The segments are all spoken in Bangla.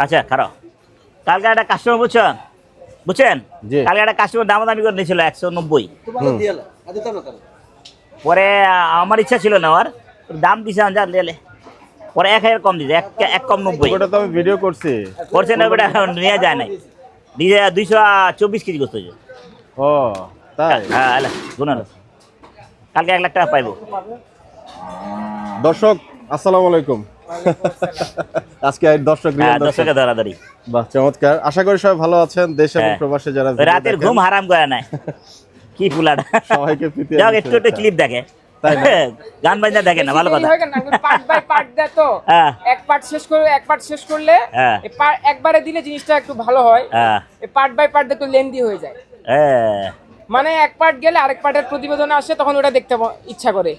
আচ্ছা খারাপ কালকে একটা কাস্টমার বুঝছেন কালকে একটা কাস্টমার দামাদামি করে নিয়েছিল 190 পরে আমার ইচ্ছা ছিল না আর দাম দিছে যা লেলে পরে 1000 কম দিছে এক কম 90 ওটা তো আমি ভিডিও করছি করছেন না ওটা নিয়ে যায় নাই দিয়ে 224 কেজি গোস্ত হয়েছে ও তাই হ্যাঁ গুনার কালকে 1 লাখ টাকা পাইবো দর্শক আসসালামু আলাইকুম আজকে এই দর্শকের ধরাধরি বাহ চমৎকার আশা করি সবাই ভালো আছেন দেশ এবং প্রবাসে যারা রাতের ঘুম হারাম করে নাই কি ফুলাটা সবাইকে প্রীতি যাও একটু ক্লিপ দেখে গান বাজনা দেখে না ভালো কথা পার্ট বাই পার্ট দেয় তো এক পার্ট শেষ করলে একবারে দিলে জিনিসটা একটু ভালো হয় পার্ট বাই পার্ট একটু লেন্দি হয়ে যায় মানে এক পার্ট গেলে আরেক পার্টের প্রতিবেদন আসে তখন ওটা দেখতে ইচ্ছা করে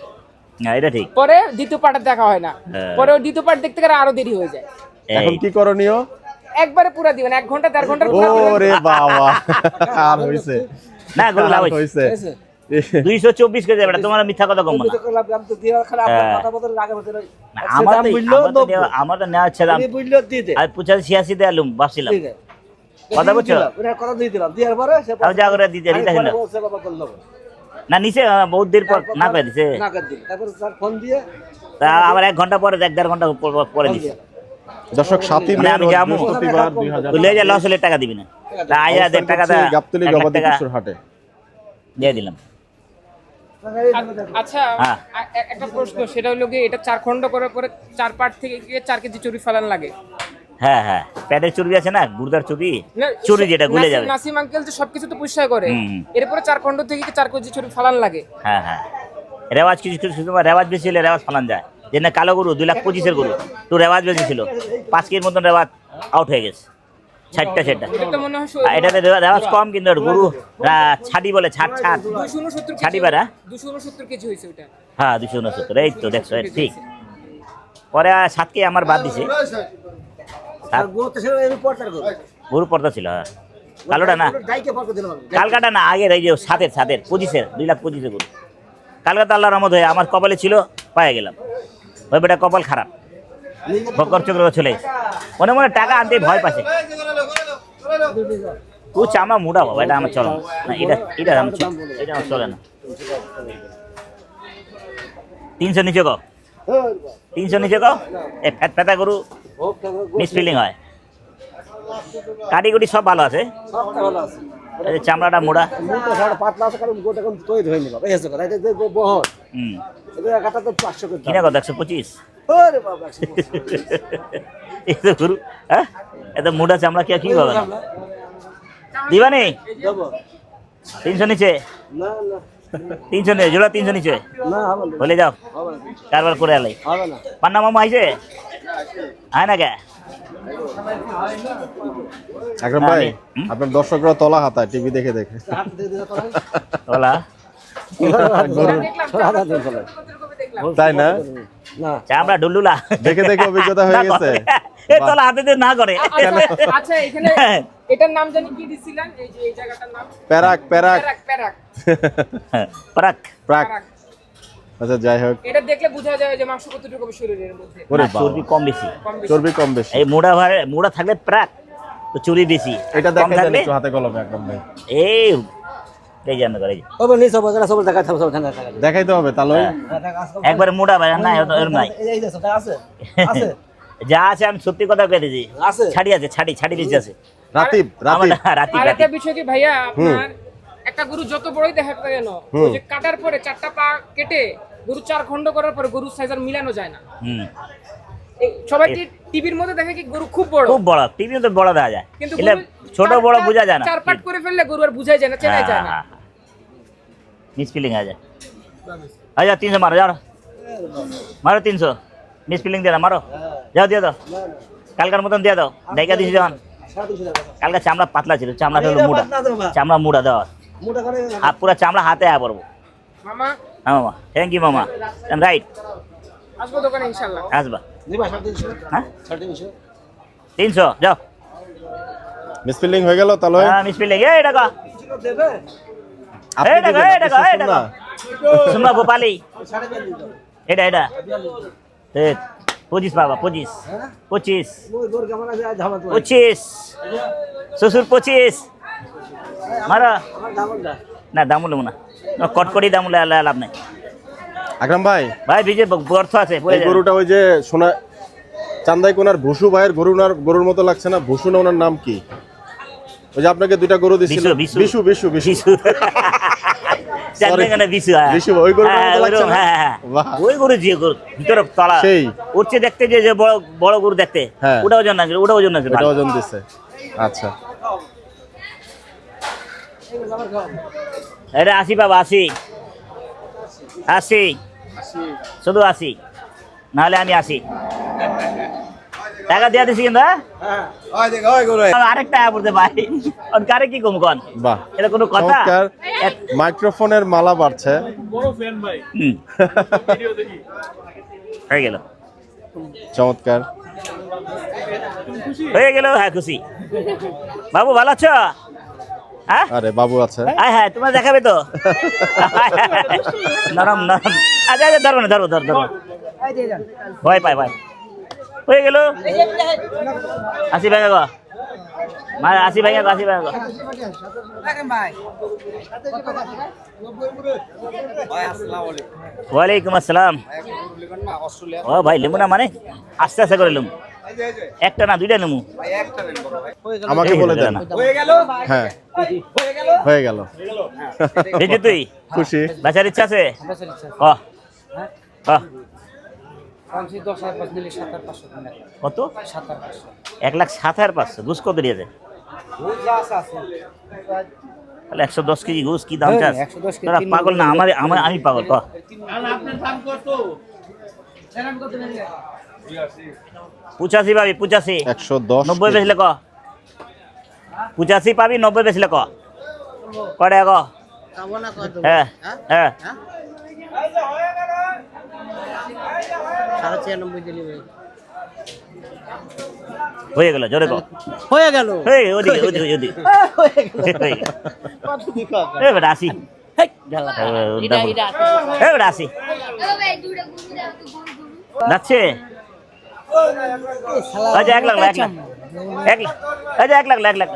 এটা ঠিক পরে দ্বিতীয় পার্ট দেখা হয় না পরে ওই দ্বিতীয় পার্ট দেখতে গেলে আরো দেরি হয়ে যায় এখন কি করণীয় একবারে পুরো দিবেন 1 ঘন্টা 1.5 ঘন্টা ওরে বাবা আর হইছে না গরু লাভ হইছে 224 কেজি বেটা তোমার মিথ্যা কথা কম না আমার তো নেওয়া ছিল আর 85 দিয়ে আলুম ভাবছিলাম কথা বলছো আমি যা করে দিতে না নিচে বহুত দেরি পর না করে দিছে তা আবার 1 ঘন্টা পরে 1.5 ঘন্টা পরে দিছে দর্শক 7 মে আমি যাবো বৃহস্পতিবার 2000 লয়ে যা লস হলে টাকা দিবি না তা আইয়া 1.5 টাকা দা গাবতলী গবাদি পশুর হাটে দিয়ে দিলাম আচ্ছা একটা প্রশ্ন সেটা হলো কি এটা 4 খন্ড করার পরে 4 পার্ট থেকে 4 কেজি চুরি ফেলান লাগে হ্যাঁ পেটের চর্বি আছে না গুর্দার চর্বি যেটা গুলে যাবে নাসিম আঙ্কেল তো সবকিছু তো পরিষ্কার করে এরপরে 4 খন্ড থেকে 4 কেজি চুরি ফেলান লাগে হ্যাঁ রেওয়াজ কিছু রেওয়াজ বেশি হলে রেওয়াজ ফেলান যায় যে না কালো গরু 2,25,000 গরু তো রেওয়াজ বেশি ছিল 5 কেজির মতন রেওয়াজ আউট হয়ে গেছে ছাড়টা এটাতে রেওয়াজ কম কিন্তু গরু ছাড়ি বলে ছাড় 269 ছাড়ি বারা 269 কেজি হয়েছে ওটা হ্যাঁ 269 এই তো দেখছো ঠিক পরে 7 কে আমার বাদ দিছে গরু পর্দা ছিল হ্যাঁ কালোটা না কালকাটা না আগের এই যে সাতের 2,25,000 গরু কালকাতা আল্লাহর রহমত হয়ে আমার কপালে ছিল পায়ে গেলাম ওই বেটা কপাল খারাপ ভক্কর চক্র চলে মনে টাকা আনতে ভয় পাচ্ছে ও চামড়া মোটা বাবা এটা আমার চলে না এটা আমার চলে না 300 নিচে কো 300 নিচে কো এই ফেতা গরু মিসফিলিং হয় কাটিগুটি সব ভালো আছে চামড়াটা মোড়া কিনা কত 125 গরু হ্যাঁ এত মোটা চামড়া কি হবে দিবানি 300 নিচে 300 নিচে জোড়া 300 নিচে বলে যাও কারবার করে আলাই পান্না মামা আইছে আয় না কে আকরাম ভাই আপনার দর্শকরা তলা হাতায় টিভি দেখে তলা তাই না চামড়া ডুলুলা দেখে অভিজ্ঞতা হয়ে গেছে এই তলা হাতে না করে আচ্ছা এখানে এটার নাম জানি কি দিছিলেন এই যে এই জায়গাটার নাম প্যারাক আচ্ছা যাই হোক এটা দেখলে বোঝা যায় যে মাংস কতটুকু হবে শরীরের মধ্যে চর্বি কম বেশি এই মোড়া থাকলে প্রাক তো চর্বি বেশি এটা দেখেন একটু হাতে কলমে একদম ভাই এই জানো করে ওবে নিছ বগরা সব দেখাইতে হবে তাহলে একবার মোড়া ভাই না এর নাই এই যে সেটা আছে যা আছে আমি সত্যি কথা কই দিছি ছাড়ি আছে ছাড়ি বেশি আছে রাতিব আর একটা বিষয় কি ভাইয়া আপনার একটা গরু যত বড়ই দেখা কেন ওই যে কাটার পরে 4টা পা কেটে গরু 4 খন্ড করার পরে গরুর সাইজ আর মিলানো যায় না সবাই টিভির মধ্যে দেখে কি গরু খুব বড় টিভিতে তো বড় দেখা যায় কিন্তু ছোট বড় বোঝা যায় না 4 পাট করে ফেললে গরু আর বুঝাই যায় না চেনাই যায় না মিসফিলিং হয়ে যায় আচ্ছা 300 মারো 300 মিসফিলিং দিয়ে মারো যাও দিয়ে দাও কালকার মতন দিয়ে দাও ডাইকা দিছি যখন কালকা চামড়া পাতলা ছিল চামড়া মুড়া দাও পুরা চামড়া হাতে পড়বো মামা মামা থ্যাংক ইউ মামা রাইট আসবো দোকানে ইনশাআল্লাহ আসবা 300 যাও মিসফিলিং হয়ে গেল তাহলে মিসফিলিং এই টাকা শুনবা গোপালি এটা 25 বাবা 25 25 25 শ্বশুর 25 মারা না দাম নেবো না কটকটি দাম লাভ নাই আকরাম ভাই ভাই বিজে অর্থ আছে এই গরুটা ওই যে সোনা চান্দাই কোনার ভুসু ভাইয়ের গরুর মতো লাগছে না? ভুসু না, ওনার নাম কি? ওই যে আপনাকে দুইটা গরু দিছিল, বিশু বিশু বিশু বিশু ওই গরুটার মতো লাগছে না? হ্যাঁ বাহ। ওই গরু যে গরু ভিতরে তলা সেই উঠছে দেখতে যে বড় বড় গরু দেখতে হ্যাঁ। ওটা ওজন আছে ওটা ওজন আছে এটা ওজন দিছে। আচ্ছা এটা 80 বাবা 80 80 শুধু 80 নাহলে আমি 80 টাকা দিয়ে দিছি কিন্তু আরেক টাকা পড়তে ভাই কারে কি কম কন বাহ, এটা কোনো কথা চমৎকার। মাইক্রোফোনের মালা বাড়ছে। হুম। হয়ে গেল চমৎকার। হয়ে গেল হ্যাঁ খুশি বাবু ভালো আছো হ্যাঁ আরে বাবু আছে। হ্যাঁ হ্যাঁ তোমার দেখাবে তো নরম নরম আচ্ছা আচ্ছা ধরো না ধরো ধরো ধরো ভয় পায় ভাই হয়ে গেল 80 ভাঙা গো মা 80 ভাঙা গো 80 ভাঙা গো ওয়ালাইকুম আসসালাম ও ভাই লেমু না মানে আস্তে আস্তে করে লেমু একটা না দুইটা লেমু আমাকে বলে দেন। হ্যাঁ হয়ে গেল। এই যে তুই খুশি? বাঁচার ইচ্ছা আছে ক ক কত 1,07,500 ঘুষ কত দিয়েছে তাহলে 110 কেজি ঘুষ কি দাম চাস তোরা পাগল না আমি পাগল ক 85 পাবি 85 110 90 বেচলে ক 85 পাবি 90 বেচলে ক কড়ে ক হ্যাঁ হ্যাঁ হয়ে গেল জোরে কো হয়ে গেল ওদিকে ওদিকে ওদিকে এ বেটা আসি এ বেটা আসি যাচ্ছে আচ্ছা 1 লাখ 1 লাখ 1 লাখ আচ্ছা 1 লাখ 1 লাখ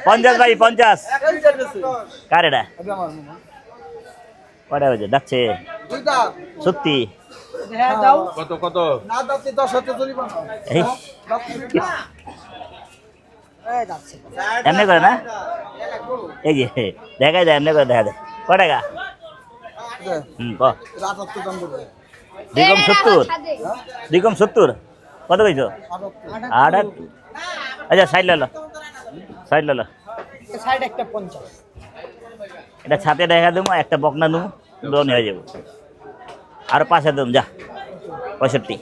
50 ভাই 50 কার এটা কটা বাজে যাচ্ছে সত্যি কত কত এই এমনি করে না এই যে দেখা যায় এমনি করে দেখা যায় ক টাকা ক 2 কম 70 কত কইছো 8 আচ্ছা সাইড লালো এটা ছাতে দেখা দেবো একটা বকনা দেবো লোন হয়ে যাবো আর 5 দেবো যা 65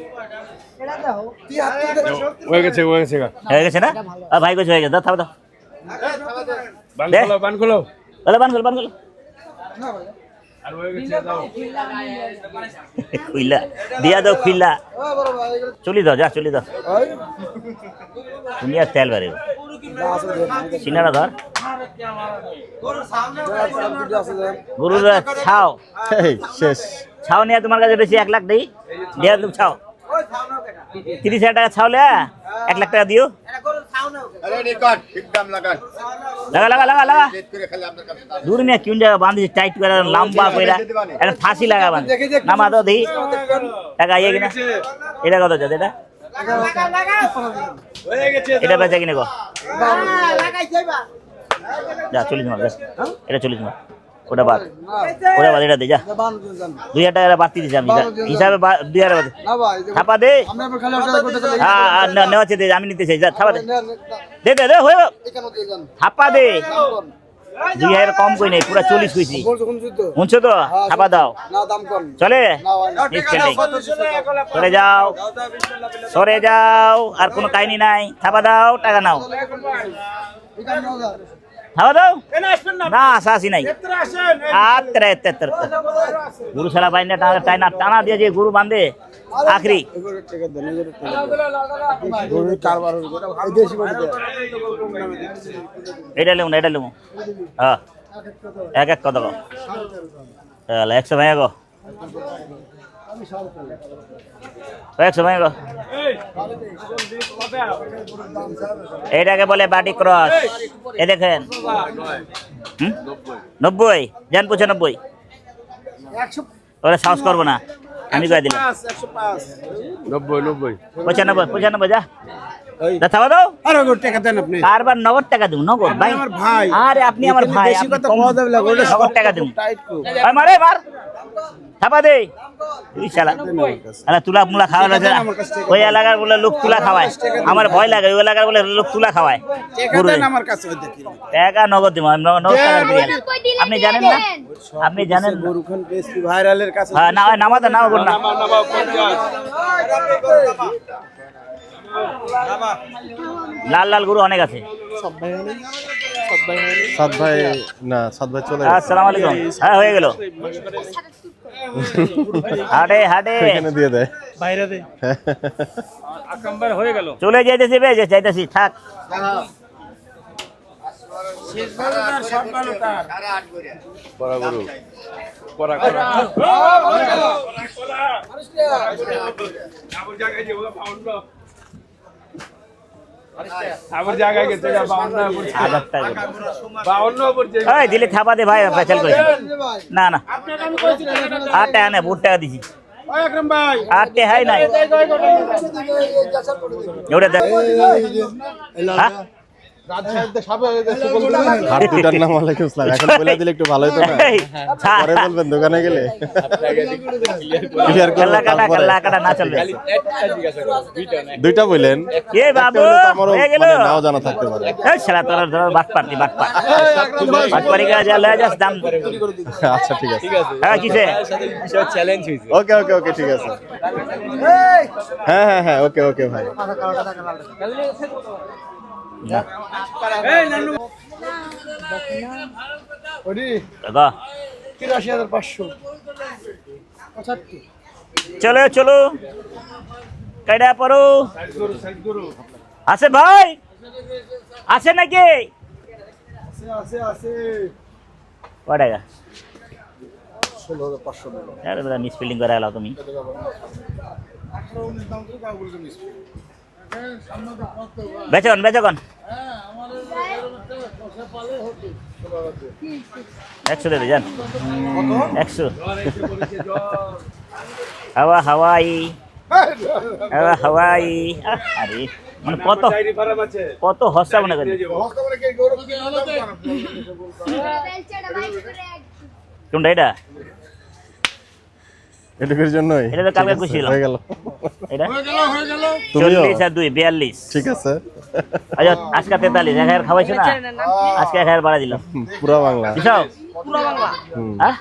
হয়ে গেছে হয়ে গেছে না ভাই কইছে হয়ে গেছে দাও থাম দাও বান খোলো তাহলে বান খোল আর হয়ে গেছে দাও খুইলা দিয়া দাও খুইলা চলি দাও যা চলি দাও তুমি আর তেল বাড়িব সিনারা ধর গরুর ছাও এই শেষ। ছাও নিয়ে তোমার কাছে বেশি 1 লাখ দেই দিয়া তুমি ছাও 30,000 টাকা ছাও লে 1 লাখ টাকা দিও লাগা দূর নিয়ে কোন জায়গা বাঁধিস টাইট করে লম্বা করে একটা ফাঁসি লাগা বাঁধ নামা দাও দেখি টাকা ইয়ে কিনা এটা কত যাচ্ছে এটা বেচা কিনে গো যা 40 মাল এটা 40 মাল ওটা বাদ এটা দে যা 2,000 টাকা বাড়তি দিছি আমি হিসাবে 2,000 ছাপা দে হ্যাঁ নেওয়া দে আমি নিতে চাই যা ছাপা দে দে হয়ে ছাপা দে 2,000 কম কই নাই পুরা 40 কইছি শুনছো তো ছাপা দাও চলে সরে যাও আর কোনো কাহিনী নাই ছাপা দাও টাকা নাও ছাপা দাও না আসি নাই গুরু শালা বাইনা টানা দিয়ে যে গুরু বাঁধে আখরি এটা লেবো হ্যাঁ 1 কত 100 ভাইয়া গো একশো ভাই গো। এটাকে বলে বাটি ক্রস। এ দেখেন 90 জান 95 ওরা সাহস করবো না আমি কয়ে দিলাম 95 যা থাবা দাও আরে গো টাকা দেন আপনি কারবার নগদ টাকা দিন নগদ ভাই আমার ভাই আরে আপনি আমার ভাই বেশি কথা কওয়া যাবে না ওটা নগদ টাকা দিন টাইট কো মারে মার থাবা দে তুই শালা আরে তুলা মুলা খাওয়া লাগে ওই এলাকার বলে লোক তুলা খাওয়ায় আমার ভয় লাগে ওই এলাকার বলে লোক তুলা খাওয়ায় টাকা দেন আমার কাছে ওই দেখি টাকা নগদ দিব আমি নগদ টাকা দিই আপনি জানেন না আপনি জানেন না? গরুখান বেশি ভাইরালের কাছে হ্যাঁ না নামাতে নাও বল না লাল লাল গরু অনেক আছে সাদ ভাই না সাদ ভাই চলে গেছে আসসালামু আলাইকুম হ্যাঁ হয়ে গেল হাটে হাটে এখানে দিয়ে দেয় বাইরে দে আকাম্বার হয়ে গেল চলে যাইতেছি বে যে চাইতেছি থাক শেষ ভালো তার সব ভালো তার বড় গরু পড়া করা আবার জায়গায় গেছে 1000 টাকা 52 পড়ছে এই দিলে থাবা দে ভাই বেচাল করে না না আপনাকে আমি কইছিলাম 8 টাকা না 4 টাকা দিছি ওই আকরাম ভাই 8 টাকা হয় নাই ওটা দেখ হ্যাঁ? হাত দুটার নাম ওয়ালাইকুম আসসালাম এখন বলে দিলে একটু ভালো হতো না এই, ছাড়। পরে বলবেন দোকানে গেলে ক্লিয়ার করব কাল্লা কাটা না চলবে দুইটা বলেন এ বাবু আমারও হয়ে গেল মানে নাও জানা থাকতে পারে এই শালা তোর বাটপাড়ি গা যা লয়ে যাস দাম আচ্ছা ঠিক আছে হ্যাঁ কিসে ওকে ওকে ওকে ঠিক আছে হ্যাঁ হ্যাঁ হ্যাঁ ওকে ওকে ভাই না এই নানু ওডি দাদা 83500 চলো চলো কাইডা পড়ো সাইড করো আছে ভাই আছে নাকি আছে কয় টাকা 16500 আরে বড় মিসফিলিং করে আলো তুমি বেচন বেচন 100 দে জান 100 হাওয়া হাওয়াই হাওয়া হাওয়াই আরে মানে কত ডাইরি ফার্ম আছে কত হস্তা মনে করি কোনটা এটা এটুকুর জন্যই এটা তো কালকে খুশিলাম। হয়ে গেল এটা তুমিও 40 আর 2 42 ঠিক আছে আচ্ছা আজকে 43 এক হাজার খাওয়াইছো না আজকে 1000 বাড়া দিলাম পুরা বাংলা দিছাও পুরো বাংলা হ্যাঁ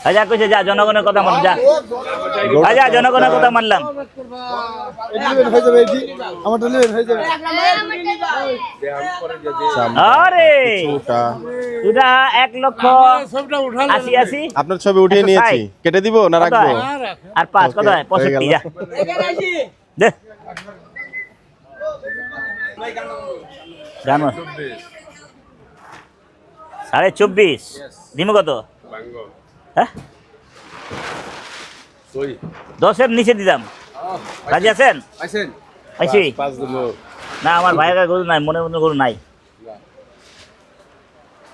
আচ্ছা কইছে যা জনগণের কথা মান যা আচ্ছা জনগণের কথা মানলাম আরে এটা 1,80,80 আপনার ছবি উঠিয়ে নিয়েছি কেটে দিব না রাখবো আর 5 কত হয় 65 যা দে জানো 24.5 দিমু কত হ্যাঁ 10-এর নিচে দিতাম রাজি আছেন আছেন আইছি 5 দিল না আমার ভাইয়ের গরু নাই মনের মতো গরু নাই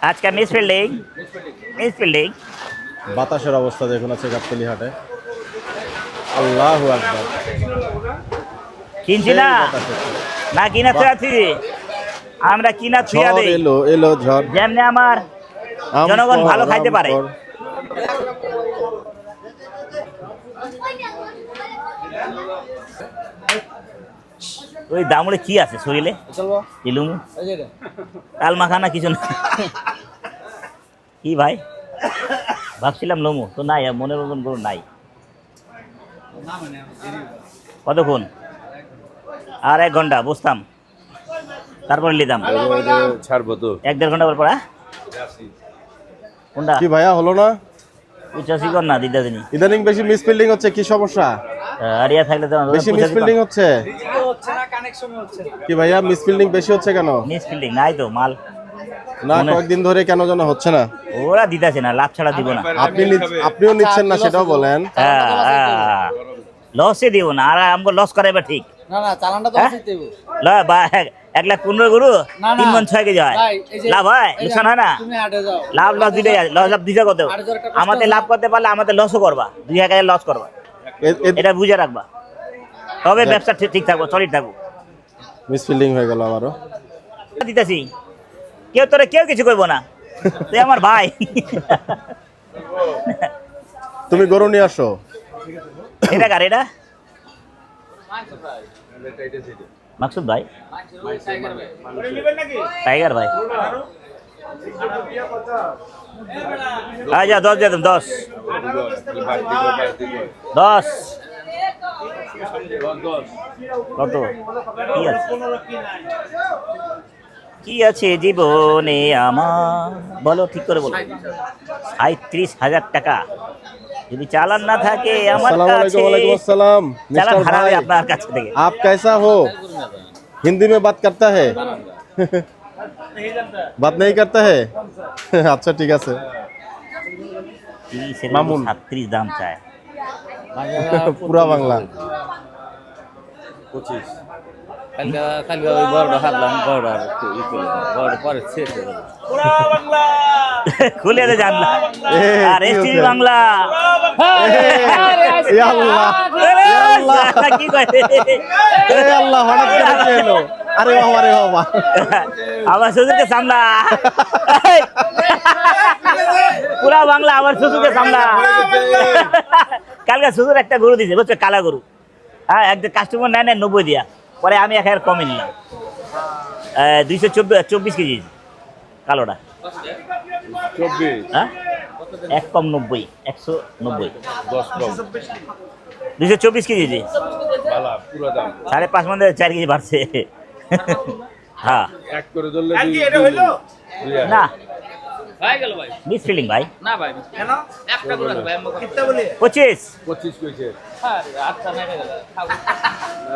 আজকে মিস ফিল্ডিং বাতাসের অবস্থা দেখুন আছে গাবতলী হাটে আল্লাহু আকবার কিনছি না না কিনা আছি আমরা কিনা থুয়া ঝড় দেই এলো এলো ঝড় যেমনি আমার আম জনগণ পর, ভালো খাইতে আম পারে পর। ওই দামড়ে কি আছে শরীরে ইলুমু তাল মাখানা কিছু না কি ভাই ভাবছিলাম লমু তো নাই মনের মতন গরু নাই কতক্ষণ আর 1 ঘন্টা বসতাম তারপর নিতাম ছাড়বো তো 1-1.5 ঘন্টা পর হ্যাঁ কোনটা কি ভাইয়া হলো না 85 কর না দিদা দিনি ইদানিং বেশি মিসফিল্ডিং হচ্ছে কি সমস্যা আরিয়া থাকলে তো বেশি মিসফিল্ডিং হচ্ছে কি ভাইয়া মিসফিল্ডিং বেশি হচ্ছে কেন? মিস ফিল্ডিং নাই তো মাল, না কয়েকদিন ধরে কেন যেন হচ্ছে না? ওরা দিতেছে না, লাভ ছাড়া দিব না। আপনিও নিচ্ছেন না সেটাও বলেন। লসে দিব না, আর আমাকে লস করাইবা ঠিক না না চালানটা তো আসিতে দেব বা 1,15,000 গরু না, 3 মণ 6 কেজি হয়, ভাই, এই যে- লাভ হয়? লোকসান হয় না? তুমি আটে যাও লাভ লস দিতে লস লাভ দিতে কত? 8,000 টাকা আমাদের লাভ করতে পারলে আমাদের লসও করবা, 2,000 লস করবা, এটা বুঝে রাখবা, তবে ব্যবসা ঠিক থাকবো, সলিড থাকবো। মিসফিল্ডিং হয়ে গেল আমারও। দিতেছি, কেউ কিছু করবো না, তুই আমার ভাই। তুমি গরু নিয়ে আসো। এটা কার? এটা মাকসুদ ভাই, টাইগার ভাই। আচ্ছা 10 দিয়ে দেন, 10 কত কি আছে জীবনে আমার, বলো ঠিক করে বলো। ৩৭,০০০ টাকা যদি চালান না থাকে আমার अस्सलाम কাছে, वालेकुम। वालेकुम अस्सलाम। চালান मिस्टर হারাবে भाई আপনার কাছ থেকে। आप कैसा हो? हिंदी में बात करता है? बात नहीं करता है? अच्छा ठीक है। 30 মামুন। 37 দাম চায়। पूरा बांग्ला। কালকে ওই বড়টা হারলাম বড় আর ই করলাম বড় পরে শেষ হয়ে গেল খুলে দে জানলা এ, আর কি এসটি হচ্ছে? বাংলা। या अल्लाह আল্লাহ কি কয়? ए अल्लाह हঠাৎ করে কে এলো? আরে বাবা রে বাবা। আমার শ্বশুরকে সামলা, পুরা বাংলা আমার শ্বশুরকে সামলা। কালকে শ্বশুর একটা গরু দিছে বুঝছো, কালা গরু। হ্যাঁ, একটা কাস্টমার নেয় 90 দিয়া, পরে আমি 1,000 কমে নিলাম, 224 কেজি কালোটা। 24 হ্যাঁ, 1 কম 90, 190, 224 কেজি জি। বালা পুরো দাম 5.5 মধ্যে 4 কেজি বাড়ছে। হ্যাঁ এক করে ধরলে না হয়ে গেল ভাই। মিস ফিলিং ভাই। না ভাই কেন একটা করে ভাই আমাকে 25 25 কইছে আরে আচ্ছা না গেল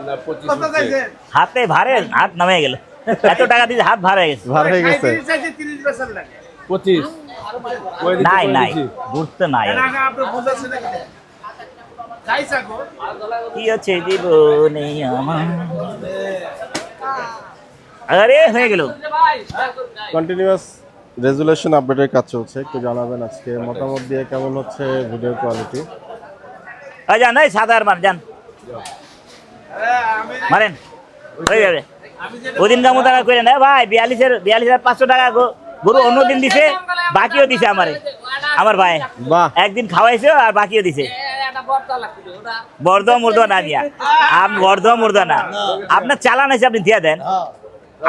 না 25 হাতে ভারে, হাত নামে গেল, এত টাকা দিয়েছে হাত ভার হয়ে গেছে। ভার হয়ে গেছে। 25 কই দিতে নাই কই নাই দিছি? বুঝতে নাই আর। কি আছে জীবনে আমার, আরে হয়ে গেল। কন্টিনিউয়াস রেজুলেশন আপডেটের কাজ চলছে, একটু জানাবেন আজকে মতামত দিয়ে কেমন হচ্ছে ভিডিও কোয়ালিটি। যান এই সাদা আর যান মারেন, হয়ে যাবে। ওদিন কামো টাকা করে না ভাই, 42,500 টাকা গরু অন্যদিন দিছে, বাকিও দিছে আমারে, আমার ভাই বাহ একদিন খাওয়াইছে আর বাকিও দিছে। এটা বর্তা লাগছিল ওটা বর্ধমান না দিয়া, আপনি বর্ধমান না, আপনার চালান আছে আপনি দিয়ে দেন,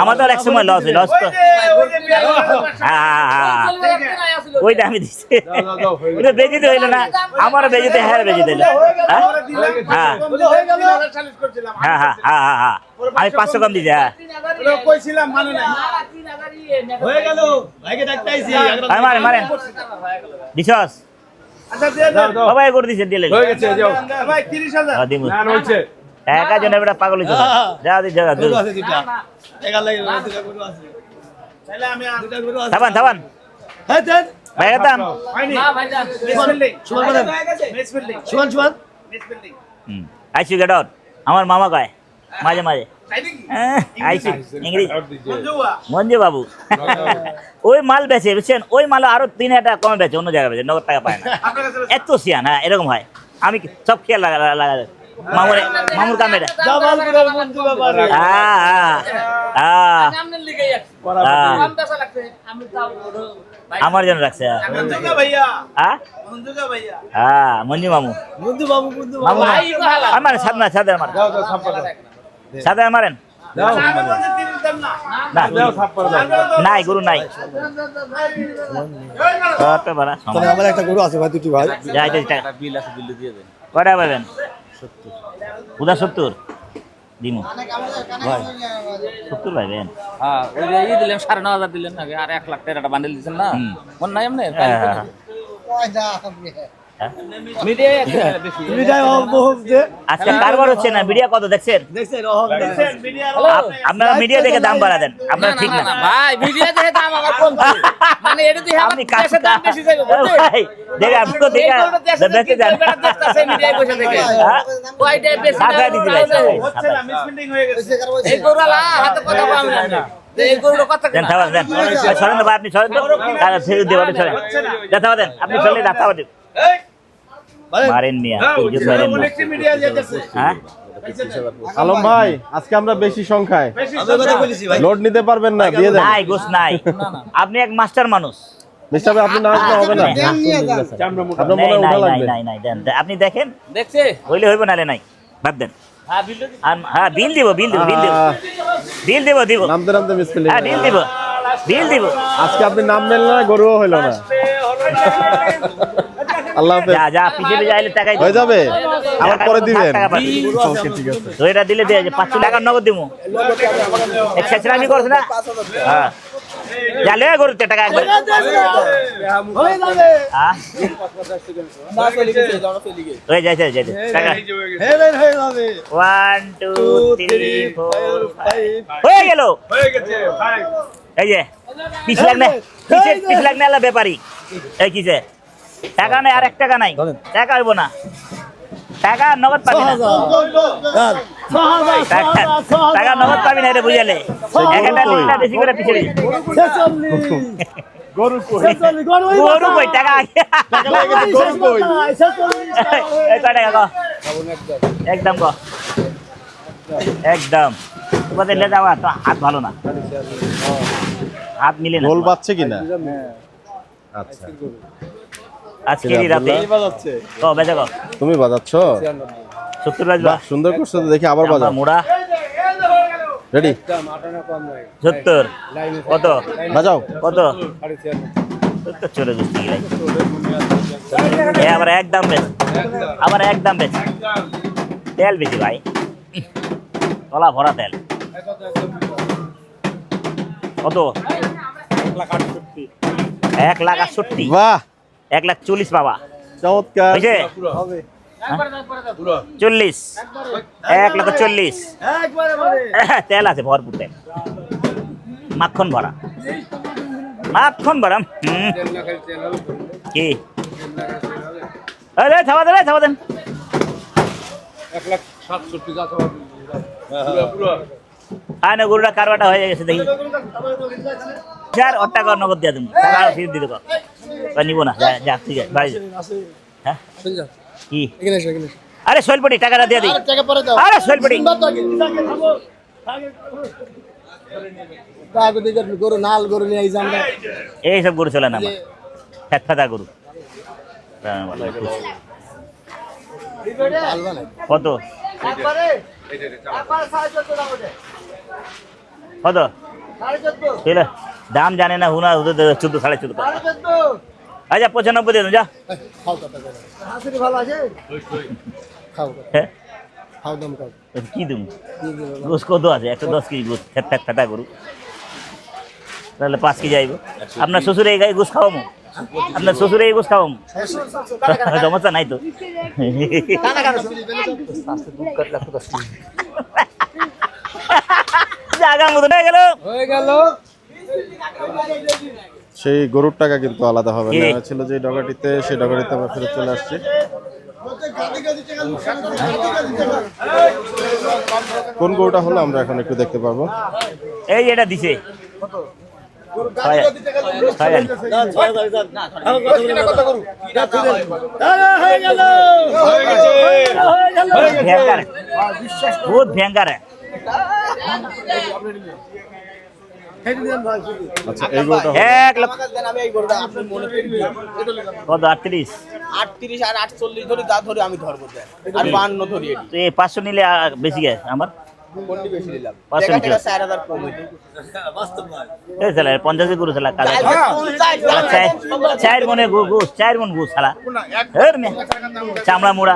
আমার তো আর এক সময় লস তো। হ্যাঁ, ওইটা আমি দিচ্ছি, ওইটা বেজিতে হইলো না, আমারও বেজিতে, হ্যাঁ বেজিতে হইলো। হ্যাঁ হ্যাঁ হ্যাঁ হ্যাঁ হ্যাঁ হ্যাঁ, আমি 500 কম দিচ্ছি। হ্যাঁ মারেন মারেন দিছস সবাই করে দিছে, দিলে হয়ে গেছে যাও দিমু না হইছে একা জনে বেটা পাগল হইছে, যা দি জায়গা দূর। থামান থামান ভাই দাম। না ভাই জান আইসি গেট আউট, আমার মামা কয় মাঝে মাঝে। আইসি ইংরেজি মঞ্জু বাবু ওই মাল বেচে, বুঝছেন, ওই মাল আরো 3,000 টাকা কমে বেচে, অন্য জায়গায় বেচে, নগদ টাকা পায় না, এত সিয়ান। হ্যাঁ এরকম হয়, আমি সব খেয়াল লাগা মামুর কাম এটা। সামনের লিগে যাচ্ছে কম টাকা লাগছে আমি তাও আমার জন্য রাখছে। হ্যাঁ হ্যাঁ মঞ্জু মামু, মামু ভাই তো হালা আমার সাদনা সাদা মারেন, যাও যাও থাপ্পড় দাও সাদা মারেন যাও না, যাও থাপ্পড় দাও নাই গরু নাই। কত বড় সমস্যা। আমার একটা গরু আছে ভাই, দুটি ভাই। যাইতে টাকা বিল আছে বিল দিয়ে দেন কয়টা পাবেন? 70 দিমু ভাই 70 পাইবেন। হ্যাঁ ওই যে ই দিলেন 9,500 দিলেন আগে, আর 1 লাখ টাকা বান্ডেল দিছেন না, হুম। মন নাই এমনি হ্যাঁ, হ্যাঁ, হ্যাঁ? মিডিয়ায় অহম যে আজকে কারবার হচ্ছে না, মিডিয়া কত দেখছেন? দেখছেন অহম আপনারা মিডিয়া দেখে দাম বাড়া দেন, আপনারা ঠিক না। ভাই ভিডিও দেখে দাম আমার কমছে মানে এটা দিয়ে আপনি কাজ দেশের দাম বেশি যাবে ভাই দেখে আপনি তো দেখে দেখতে যান। দেখতাছে মিডিয়ায় বসে থেকে হ্যাঁ? কয়টা বেশি টাকা দিতে ভাই এই গরুলা হাতে কথা পাম না এই গরুর কথা দেন থাবা দেন, সরেন না ভাই, আপনি সরেন তো, আর ফেরত দেব, আপনি সরেন দেন, থাবা দেন, আপনি চলে যান, থাবা দেন। মারেন মিয়া, ইজ্জত মারেন না। হ্যাঁ আলম ভাই, আজকে আমরা বেশি সংখ্যায় লোড নিতে পারবেন না, দিয়ে দেন। নাই গোস নাই, আপনি এক মাস্টার মানুষ। মিস্টার ভাই, আপনি না আসলে হবে না, আপনার মনে নাই হয় নাই উঠা নাই লাগবে। নাই নাই দেন, আপনি দেখেন দেখছে হইলে হইব, নালে নাই, বাদ দেন। হ্যাঁ ভিডিও হ্যাঁ বিল দিব, বিল দিব, বিল দিব, বিল দিব, দিব, নামতে নামতে মিস করলেন। হ্যাঁ বিল দিব, বিল দিব। আজকে আপনি নাম মেল না, গরুও হইল না। আল্লাহ হাফেজ। যা যা পিছিয়ে যাইলে টাকাই হয়ে যাবে, আবার পরে দিবেন। টাকা পাবি। ওকে, ঠিক আছে। তো এটা দিলে দিয়ে 500 টাকা নগদ দিব। এক্সারসাইজ আমি করছ না? হ্যাঁ জালে গরুতে টাকা একবার। হয়ে যাবে হ্যাঁ হয়ে যাইছে যাইছে টাকা। হয়ে যাবে 1 2 3 4 5 হয়ে গেল। এই যে পিছ লাগনে, পিছ লাগনে আলা ব্যাপারী। এই কিছে টাকা নাই, আর 1 টাকা নাই, টাকা হইব না, টাকা নগদ পাবি না, টাকা নগদ পাবি না, এটা বুঝালে একটা লিখটা বেশি করে পিছিয়ে দিই। গরু কই টাকা গরু কই? এই কয় টাকা কো? একদম কো, একদম। তোমাদের লে যাওয়া তো হাত ভালো না, হাত মিলে না। গোল পাচ্ছে কিনা? আচ্ছা, আজকে রাতে কো বেজে কো তুমি বাজাচ্ছ? 70 বাজবা। বাহ, সুন্দর করছো তো, দেখি আবার বাজাও। মোড়া রেডি, 70 কত বাজাও। কত? 70 চলে গুস্তি গেলাই। এ আবার একদম বেশ, আবার একদম বেশ। তেল বেশি ভাই, তলা ভরা তেল। কত? 1,68,000। বাহ, 1,40,000 বাবা, চমৎকার। বুঝে 40, 1,40,000। তেল আছে, ভরপুর তেল, মাখন ভরা, মাখন ভরা। কি থাবা দেন, থাবা দেন। 1,67,000 আয় না, গরুটা কারবাটা হয়ে গেছে দেখি। 4 টাকা নগদ দিয়ে দেবো, টাকা ফিরে দিতে কর, নিব না। যা যা, ঠিক আছে, বাড়ি যা। হ্যাঁ কি? আরে শৈলপটি টাকাটা দিয়ে দিই। আরে শৈলপটি গরু নাল গরু নিয়ে আইছি আমরা এইসব গরু চলে না আমার, ফ্যাটা গরু। কত কত? চলে দাম জানে না, হুনা 14 14.5। আচ্ছা 95 দিয়ে দেন, যা। ভালো আছে খাও হ্যাঁ খাও দাম খাও কি দেবো? গোস কত আছে? 110 কেজি গোস, ফ্যাটা গরু, তাহলে 5 কেজি আইব। আপনার শ্বশুরে এই গায়ে গোস খাওয়ামো, আপনার শ্বশুরে এই গোস খাওয়ামো, সমস্যা নাই তো। জাগার মতো হয়ে গেল। সেই গরুর টাকা কিন্তু আলাদা হবে কি? না, ছিল যে ডগাটিতে, সেই ডগাটিতে আমরা ফেরত চলে আসছি। কোন গরুটা হলো আমরা এখন একটু দেখতে পারবো। এই এটা দিছে বহুত ভয়ঙ্কর। আচ্ছা, এই গরুটা হলো 1 লক্ষ কত? 38 আর 48 ধরি, যা ধরি আমি ধরবো আর 52 ধরি। তো এই 500 নিলে বেশি গেছে আমার, কোনটি বেশি নিলাম? 500 নিচে 4000 কম হইছে। এই শালা 50 গরু শালা কালা 4 মনে গুস, 4 মন গুস শালা। হের মে চামড়া মুড়া।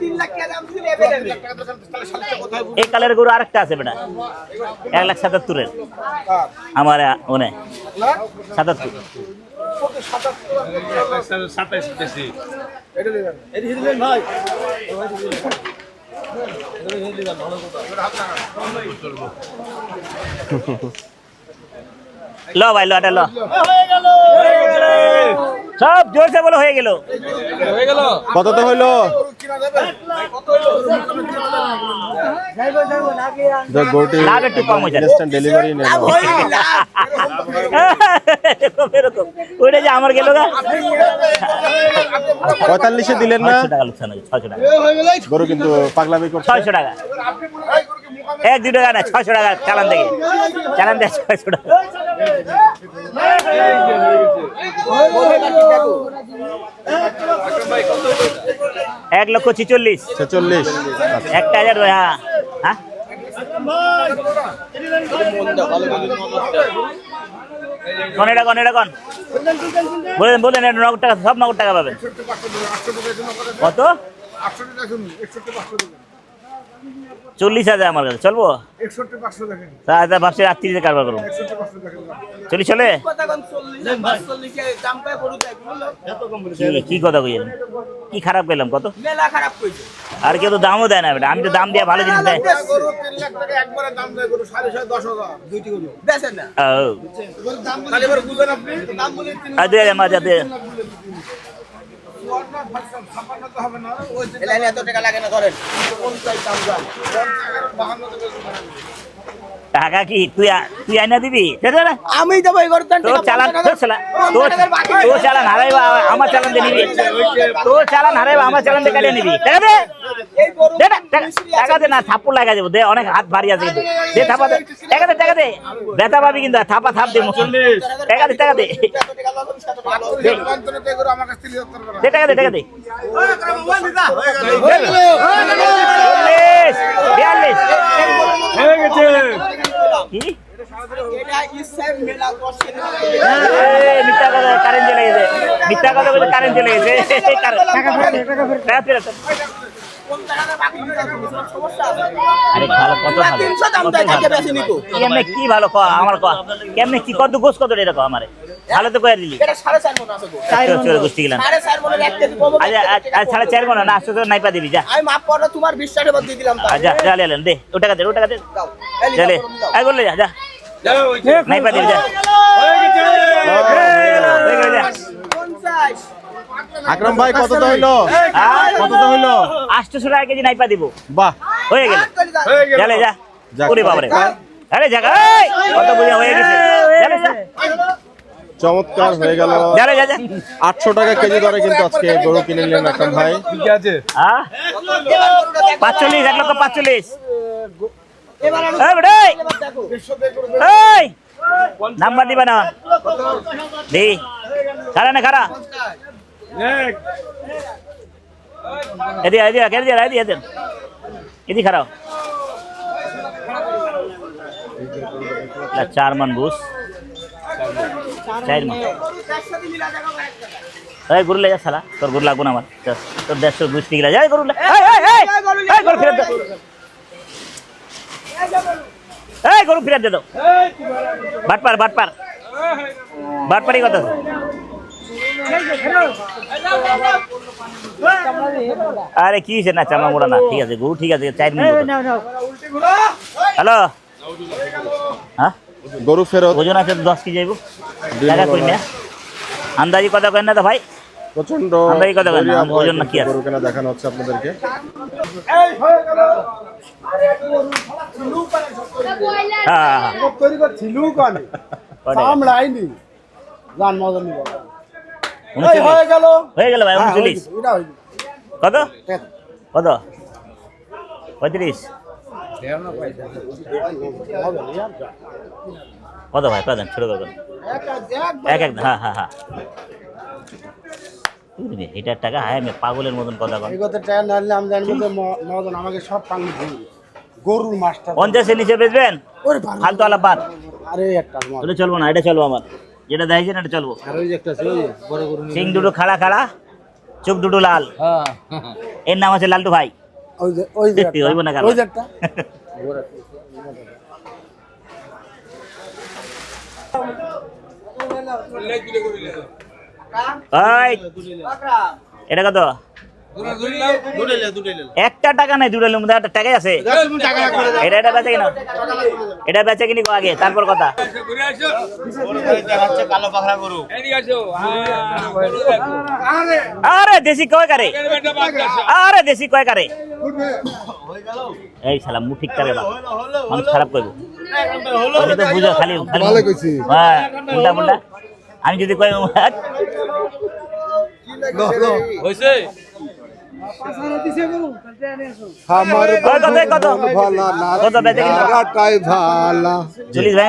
3 লাখ টাকা দাম ছিল এবারে। এই কালের গরু আরেকটা আছে বেটা, 1,77,000 আমার ওনে 77। 27 বেশি লো ভাই লো এটা লো সব জোরসে বলো হয়ে গেল কত তো হইলো গরুটি লাভ একটু কম হয়েছে ইনস্ট্যান্ট ডেলিভারি নেই এরকম ওইটা যে আমার গেল গা 45 এ দিলেন না 600 টাকা লোকসান হয়েছে 600 টাকা গরু কিন্তু পাগলামি করছে 600 টাকা 1-2 টাকা না 600 টাকা চালান দেখে চালান দেখে 600 টাকা এক লক্ষ 46 46 1000 হ্যাঁ হ্যাঁ কোন এটা কোন বলেন বলেন এটা নগদ টাকা সব নগদ টাকা পাবেন কত 40,000 আমার কাছে চলবো 61,500 দেখেন তা ভাবছি রাত্রিতে কারবার করবো 40 চলে কি কথা কইলেন কি খারাপ পেলাম কত মেলা খারাপ কইছে আর কেউ তো দামও দেয় না বেটা আমি তো দাম দিয়ে ভালো জিনিস দেয় গরু 3 লাখ টাকা একবারে দাম দেয় গরু 10,500 দুইটি গরু বেচেন না তাহলে এবার বুঝেন আপনি দাম বলে 2000 মাঝে এত টাকা লাগে না ধরেন টাকা কি তুই আইনা দিবি আমি দেবো এই গরুর দাম তোর চালান তোর চালান হারাইবা আমার চালান দিয়ে নিবি তোর চালান হারাইবা আমার চালান দিয়ে কাটিয়ে নিবি টাকা দে না থাপ্পড় লাগা যাবো দে অনেক হাত ভারী আছে কিন্তু দে থাপা দে টাকা দে ব্যথা পাবি কিন্তু থাপা থাপ দে টাকা দে দে টাকা দে 42 হয়ে গেছে কি এটা ইসের মেলা করছে মিথ্যা কথা কারেন্ট চলে গেছে মিথ্যা কথা বলে কারেন্ট চলে গেছে টাকা ফেরত আরে ভালো কত ভালো 300 দাম দেয় কাকে বেশি নিকো কেমনে কি ভালো ক আমার ক কেমনে কি কত গোস কত এরকম আমারে ভালো তো কইয়া দিলি এটা 4.5 মণ আছে গো চলে গোষ্ঠী গেলাম 4.5 মণের এক কেজি কম আচ্ছা 4.5 মণ না আসতে তো নাইপা দিবি যা আমি মাপ করো তোমার 20 টাকা দিয়ে দিলাম তা যা যা লেন দে ও টাকা দে দাও চলে আই বললে যা যা নাইপা দিবি যা হয়ে গেছে হয়ে গেল যা 50 আকরাম ভাই কত তো হইলো কত তো হইলো 800 টাকা কেজি নাইপা দিব বাহ হয়ে গেল হয়ে গেল চলে যা যাক। ওরে বাবারে আরে জায়গা কত বুঝা হয়ে গেছে চলে যা চমৎকার হয়ে গেল চলে যা যা 800 টাকা কেজি দরে কিন্তু আজকে গরু কিনে নিলেন আকরাম ভাই ঠিক আছে হ্যাঁ 45 1 লক্ষ 45 এই বেটা এই নাম্বার দিবা না দি খারা না খারা এদি এদি কেন দিয়া এদি এদি এদি খারাও লা 4 মান বুস 4 মান এই গরু লে যা শালা তোর গরু লাগবো না আমার তোর 150 বুস নিগলা যায় গরু লে এই গরু ফেরত দে এই গরু ফেরত দে দাও বাটপারি কত আরে কি হয়েছে না চামড়া মোড়া না ঠিক আছে গরু ঠিক আছে 4 মিনিট হ্যালো হ্যাঁ গরু ফেরত ওজন আছে 10 কেজি যাইব টাকা কই না আন্দাজি কথা কই না তো ভাই প্রচন্ড আমরা এই কথা বলি না, ওজন না কি আছে? গরু কেনা দেখানো হচ্ছে আপনাদেরকে হ্যাঁ তৈরি করছিল কানে সামলাইনি জান মজা নিব এই হয়ে গেল হয়ে গেল ভাই 39 এটা হইল কত কত 35 কত ভাই কত ছোট কত এক এক হ্যাঁ হ্যাঁ হ্যাঁ এটার টাকা হ্যাঁ আমি পাগলের মতন কথা বল এই কথা টাকা নালে আমি জানবো যে মদন আমাকে সব পানি দিই গরুর মাছটা 50 এর নিচে বেচবেন ওরে ভালো ফালতু আলাপ বাদ আরে একটা মাছ এটা চলবো না এটা চলবো আমার যেটা দেখাইছেন এটা চলবো আর ওই যে একটা আছে ওই বড় গরু সিং দুটো খাড়া খাড়া চোখ দুটো লাল হ্যাঁ এর নাম আছে লালটু ভাই ওই যে হইব না ওই যে একটা লেগ দিলে ওই এটা কত একটা টাকা নাই দুটালের মধ্যে একটা টাকাই আছে এটা এটা বেচে কিনা এটা বেচে কিনি আগে তারপর কথা আরে দেশি কয় কারে আরে দেশি কয় কারে এই শালা মুখ ঠিক করে মানুষ খারাপ করবো আমি তো বুঝো খালি হ্যাঁ উল্টা পুল্টা আমি যদি কই হয়েছে আমার কত কত কত বেচে কিনা ভাড়াটাই ভালা 40 ভাই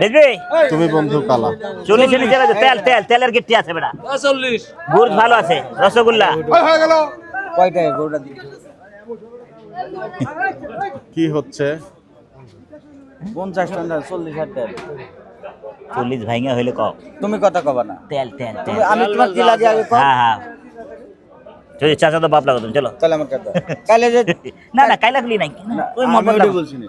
বেচবি তুমি বন্ধু কালা 40 নিচে বেচে তেল তেল তেলের গিট্টি আছে বেটা 40 গুড় ভালো আছে রসগোল্লা হয়ে গেল কয়টা গরুটা দিই কি হচ্ছে 50 টাকা 40 টাকা 40 ভাইঙ্গা হইলে কও তুমি কথা কবা না তেল তেল তেল আমি তোমার কি লাগে আগে কও হ্যাঁ হ্যাঁ চলো চাচা তো বাপ লাগো তুমি চলো তাহলে আমার কথা কালে যে না না কাই লাগলি নাই ওই আমি মোহব্বত ওইটাই লাগবো বলছি না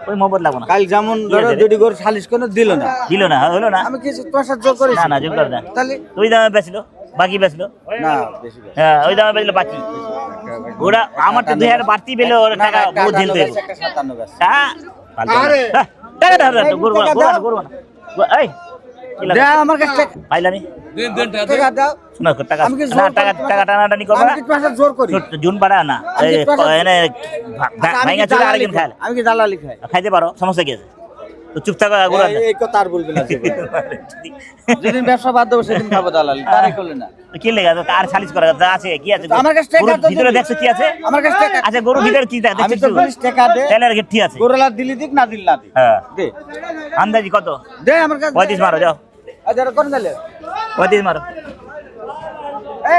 ওই মোহব্বত লাগবো না কাল যেমন ধরো দুটি গরু সালিশ করে দিল না দিল না হলো না আমি কিছু তোমার সাথে জোর করেছি না না যোগ করে না তাহলে ওই দামে বেচলো বাকি বেচলো না বেশি বেশি হ্যাঁ ওই দামে বেচলো বাকি ওরা আমার তো 2000 বাড়তি পেলে ওর টাকা বহুত ঢেল দেবো একটা 57 গাছ হ্যাঁ টাকা দাও গরু গরু এই কি দে লাগে আমার কাছে পাইলানি টাকা দাও শোনা টাকা আমি কি না জোর টাকা টাকা টানাটানি করবা আমি কি তোমার সাথে জোর করি জুন পাড়া না আমি কি তোমার সাথে- এনে আচ্ছা, আমি ভাইঙ্গা কি চলে দালালি আরেকদিন খাই আমি কি দালালি খাই খাইতে পারো সমস্যা কি আছে তো চুপ থাকো গরু আনতে। এই কথা আর বলবে না যেদিন ব্যবসা বাদ দেবো সেদিন খাবো দালালি তারই করলে না কি লেগে আছে আর সালিশ করা আছে? আছে কি আছে আমার কাছে টাকা গরুর তো ভিতরে দিবি। দেখছো কি আছে আমার কাছে টাকা আচ্ছা গরুর ভিতরে কি আমি দেখছো তো 20 টাকা দে তেলের গিট্টি আছে গোরলা দিলি দিক না দিল না দিক হ্যাঁ দে আন্দাজি কত দে আমার কাছে 35 মারো যাও আচ্ছা কোন গেলে 35 মারো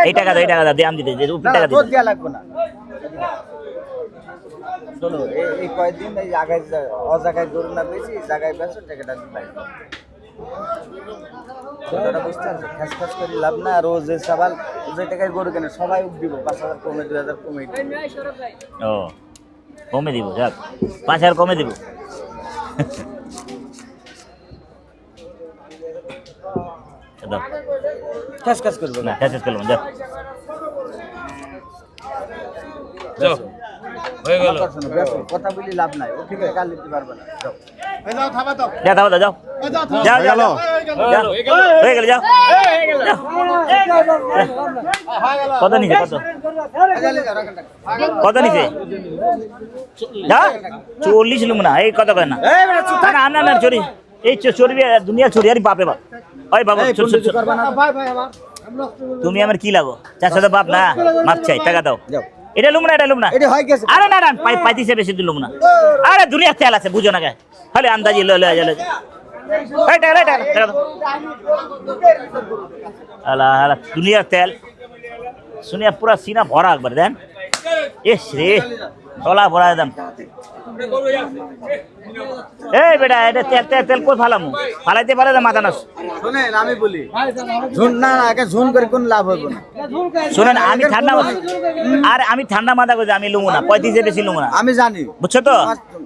এই টাকা দাও এই টাকা দাও দিয়ে আমি দিতে যে উপর টাকা তোর দিতে দেয়া লাগবে না শোনো এই কয়েকদিন এই জায়গায় অজায়গায় গরু না বেশি জায়গায় বেশি টাকাটা দিলাই কথাটা বুঝতে পারছো খাস খাস করে লাভ না রোজ এই সবাল যে টাকায় গরু কেনে সবাই উঠ দিব 5000 কমে 2000 কমে ও কমে দিব যাক 5000 কমে দিব দাও খাস খাস করবে না না শেষ করলাম যাও কথা বলি লাভ নাই ও ঠিক আছে কাল দিতে পারবে না যাও যাও দাও যাও যাও হয়ে গেল? যাও হয়ে গেল যাও কত নিচে কত কত নিচে যা 40 লুম না এই কত কয় না না না না চোরি এই চোরি দুনিয়া চোরি আর বাপে বাপ ওই বাবা তুমি আমার কি লাগো চার সাথে বাপ না মাপ চাই টাকা দাও যাও এটা লুম না এটা লুম না এটা হয় গেছে আরে না না পাইতিছে বেশি দিলুম না আরে দুনিয়া তেল আছে বুঝো না কে খালি আন্দাজি লো লো লো এই টাকা টাকা দাও আলা আলা দুনিয়ার তেল শুনিয়া পুরা সিনা ভরা একবার দেন এস রে তলা ভরা একদম এই বেটা এটা তেল তেল তেল কই ফালামু ফালাইতে পারে না মাথা নষ্ট শুনেন আমি বলি ঝুন না না আগে ঝুন করে কোন লাভ হবে না শুনেন আমি ঠান্ডা আর আমি ঠান্ডা মাথা কইছি আমি লুমু না 35 বেশি লুমু না আমি জানি বুঝছো তো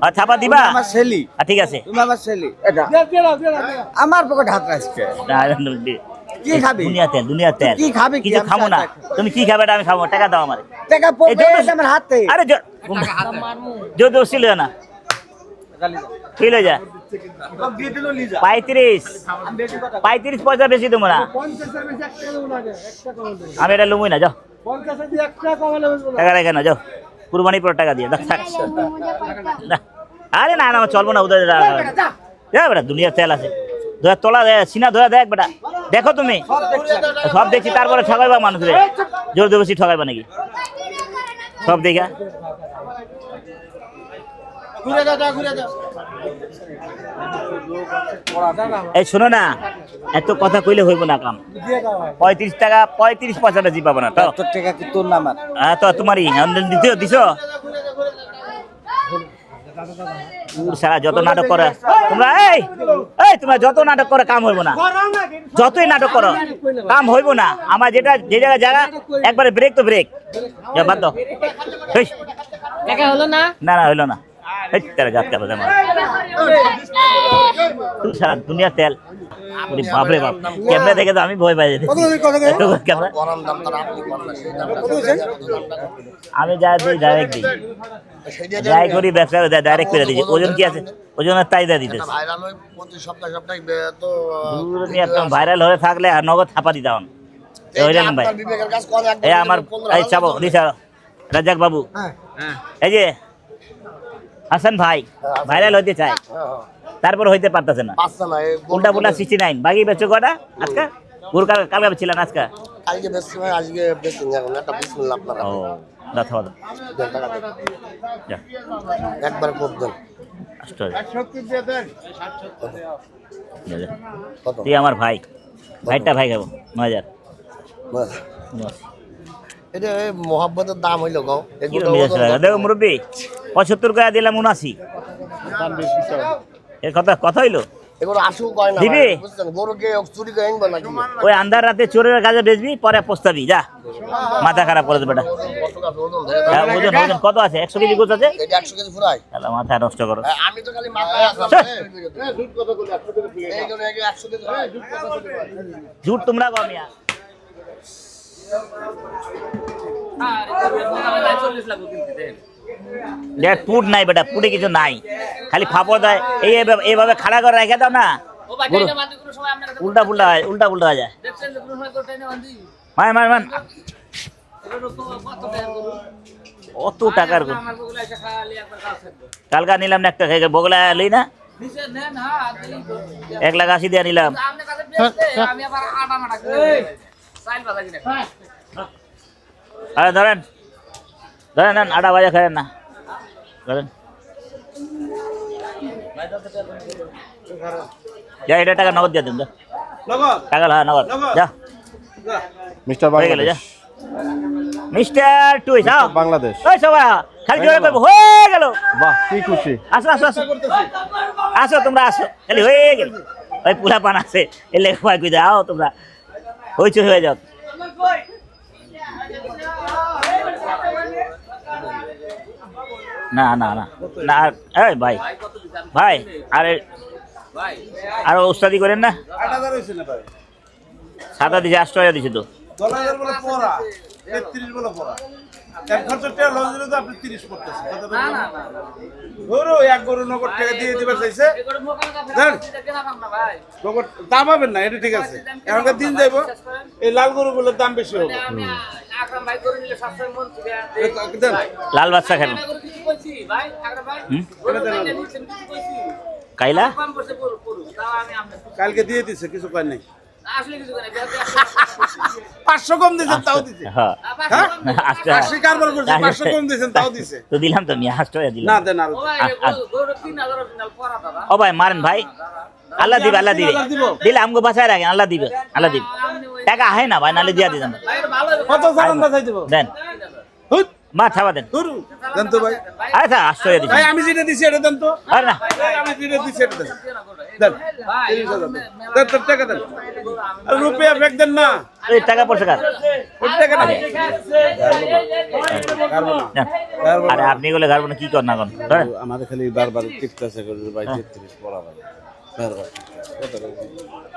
আর থাপা দিবা তুমি আমার ছেলি ঠিক আছে তুমি আমার ছেলি এটা আমার পকেট হাত রাখছে কি খাবি দুনিয়া তেল কি খাবি কি? কিছু আমি খাবো না টাকা খাবো। তুমি কি খাবে এটা আমি খাবো টাকা দাও আমারে টাকা এই পকেট জন্য- আমার হাতে আরে জো দোষী লয় না কি লয় যা সব দিয়ে দিল লিজা 35 আমি বেশি কথা 35 পয়সা বেশি দেবো না আমি এটা লুমুই না যাও টাকা রেখে না যাও কুরবানি পর টাকা দিয়ে দাও থাক না। আরে না না আমার চলবো না উদয় বেটা দুনিয়ার তেল আছে ধোয়া তোলা সিনা ধোয়া দেখ বেটা দেখো তুমি সব দেখছি তারপরে ঠকাইবা মানুষরে জোর জবরদস্তি ঠকাইবা নাকি সব দেখা এই শোনো না এত কথা কইলে হইব না কাম 35 টাকা 35 পয়সা বেশি পাবো না তো তোর টাকা কি তোর নামার তো তোমারই দিছো সারা যত নাটক করে তোমরা এই এই তোমরা যত নাটক করে কাম হইব না যতই নাটক করো কাম হইব না আমার যেটা যে জায়গা একবারে ব্রেক তো ব্রেক বাদ দাও এই, টাকা হলো না না না হইলো না तेरा गात का बता तू सारा दुनिया तेल पूरी बाप रे बाप कैमरा देखे तो আমি ভয় পাই যেতে ক্যামেরা আমি যা দিই ডাইরেক্ট দিই যাই করি ব্যবসা ডাইরেক্ট করে দিই ওজন কি আছে ওজনের তাই দা দিতেছে ভাইরাল হয় প্রতি সপ্তাহে তো তুমি একদম ভাইরাল হয়ে থাকলে আর নগদ ছাপা দিতাম ওইরকম ভাই বিবেকের কাজ করে এই আমার এই চাবো দিছা রাজাক বাবু এই যে হাসান ভাই ভাইরাল হইতে চায় তারপর হইতে পারতেছে না পাঁচটা না উল্টা পুল্টা 69 বাকি বেচো কটা আজকে গুর কালকে বেছিলেন আজকে আজকে বেশি ভাই আজকে বেশি না একটা বিসমিল্লাহ আপনারা ও দাও দাও যা একবার কোপ দেন আস্তে 70 দিয়ে দেন কত তুই আমার ভাই ভাইটা ভাই খাবো 9000 বাস এটা মোহাব্বতের দাম হইলো গাও দেখো মুরব্বী 75 টাকা দিলাম 79 এর কথা হইলো এগুলো আসু কয় না দিবি? বুঝছেন গরুকে চুরি করে আনবা নাকি ওই আন্ধার রাতে চোরের কাজে বেচবি পরে পস্তাবি যা মাথা খারাপ করে দে বেটা হ্যাঁ, ওজন ওজন কত আছে 100 কেজি গোছ আছে এটা 100 কেজি ফুরাই তাহলে মাথা নষ্ট করো আমি তো খালি মাথায় আসলাম দুধ কত করে 100 কেজি ফুরাই এইগুলো 100 কেজি হয় দুধ কত করে ঝুট তোমরা গমিয়া দেখ পুট নাই বেটা পুটে কিছু নাই খালি ফাপড় দেয় এইভাবে খাড়া করে রেখে দাও না উল্টা পুল্টা হয় উল্টা পুল্টা হয়ে যায় মান অত টাকার গরু। কালকা নিলাম না একটা খেয়ে বগলা লই না 1,80,000 দিয়ে নিলাম আরে ধরেন নেন 8 বাজে খায় না ধরেন যা এটা টাকা নগদ দিয়ে দেন যা টাকা হ্যাঁ নগদ যা মিস্টার হয়ে গেল যা বাংলাদেশ মিস্টার টুই যাও বাংলাদেশ ওই সবাই খালি জোরে করবো হয়ে গেল বাহ কি খুশি আসো আসো আসো আসো তোমরা আসো খালি হয়ে গেল ওই পুরা পান আছে এলে কয় কই যাও তোমরা হইচই হয়ে যাও না না না না এই ভাই ভাই আরে আরো উস্তাদি করেন না 8000 হইছে না ভাই সাদা দিছে 8,000 দিছে তো 10000 বলে পড়া 33 বলে পড়া এক খরচটা লস দিলে তো আপনি 30 করতেছেন কত না না গরু এক গরু নগদ টাকা দিয়ে দিবার চাইছে নগদ দাম পাবেন না এটা ঠিক আছে এখনকার দিন যাইবো এই লাল গরুগুলোর দাম বেশি হবে দেন লাল বাচ্চা খাবেন কাইলা কালকে দিয়ে দিছে কিছু কয় নাই 500 কম দিছেন তাও দিছে হ্যাঁ হ্যাঁ আচ্ছা 80 কারবার করছে 500 কম দিছেন তাও দিছে তো দিলাম তো আমি 8,000 দিলাম না দেন আর ও ভাই মারেন ভাই আল্লাহ দিবে দিলে আমগো বাঁচায় রাখেন আল্লাহ দিবে টাকা আহে না ভাই নালে দিয়া দিবেন কত জানান বাজাই দেব দেন হুত মা ছাবা দেন ধরু দেন তো ভাই আচ্ছা 8,000 দিছি ভাই আমি যেটা দিছি এটা দেন তো আরে না আমি যেটা দিছি এটা দেন দেন 30,000 দেন টাকা দেন আর রুপিয়া ব্যাগ দেন না এই টাকা পয়সা কার ওই টাকা না দেন। আরে আপনি গুলো গারবো না কি কর না কোন ধরেন আমাদের খালি বারবার টিপতেছে করে ভাই 33 পড়া ভাই বারবার কত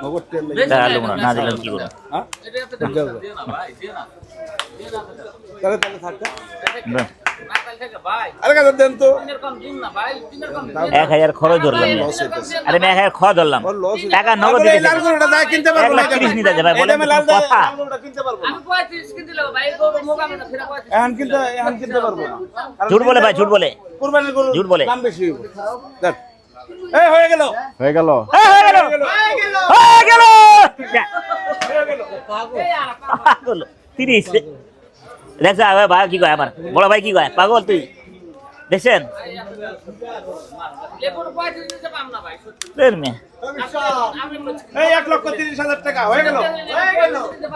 নগদ তেল তাহলে না দিলাম কি করব হ্যাঁ তাহলে থাকা দেন। আরে কাজ দেন তো 1,000 খরচ ধরলাম আরে আমি 1,000 খরচ ধরলাম টাকা নগদ দিতে লাল গরুটা দায় কিনতে পারবো না 1,30,000 নিতে যাবে বলেন লাল কথা গরুটা কিনতে পারবো না এখন কিনতে পারবো না ঝুট বলে ভাই ঝুট বলে কুরবানির গরু ঝুট বলে। দাম বেশি হইব দেখ এই হয়ে গেল হয়ে গেল হয়ে গেল হয়ে গেল পাগল 30 দেখছ ভাই কি কয় আমার বড় ভাই কি কয় পাগল তুই দেখছেন এই 1,30,000 টাকা হয়ে গেল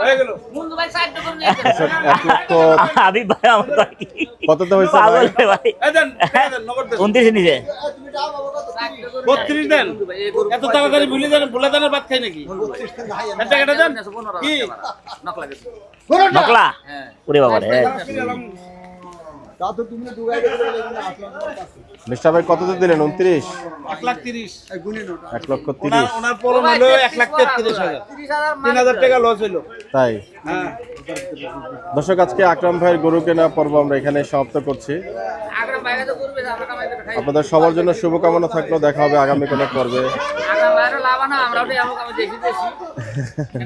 হয়ে গেল আবি ভাই আমার কয় কি কততে হয়েছে পাগল ভাই? রে ভাই এই দেন নগদ দেন 29 নিছে 32 দেন এত তাড়াতাড়ি ভুলে দেন ভাত খাই নাকি টাকাটা দেন কি নকলা ওরে বাবা রে মিস্টার ভাই কততে দিলেন? 29, 1,30,000 1,30,000। ওনার পরম হলো 1,33,000 3,000 টাকা লস হলো। তাই হ্যাঁ দর্শক, আজকে আকরাম ভাইয়ের গরু কেনা পর্ব আমরা এখানে সমাপ্ত করছি। আকরাম ভাইরা তো করবে আমরা কামাই করে খাই আপনাদের সবার জন্য শুভকামনা থাকলো। দেখা হবে আগামী কোনো পর্বে। আকরাম ভাইরা লাভ না আমরা ওটাই আমরা কামাই দেখি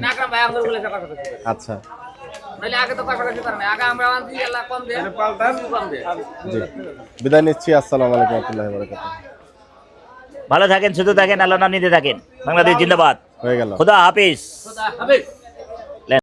না আকরাম ভাই আমরা বলে কথা কথা আচ্ছা, নাহলে আগে তো কাছাকাছি করে না আগে আমরা আনছি আল্লাহ কম দেন পাল্টান কম দেন জি, বিদায় নিচ্ছি। আসসালামু আলাইকুম ওয়া রাহমাতুল্লাহি ওয়া বারাকাতুহু। ভালো থাকেন, সুস্থ থাকেন, আল্লাহ নাম নিতে থাকেন। বাংলাদেশ জিন্দাবাদ। হয়ে গেল। খুদা হাফিজ। খোদা হাফেজ।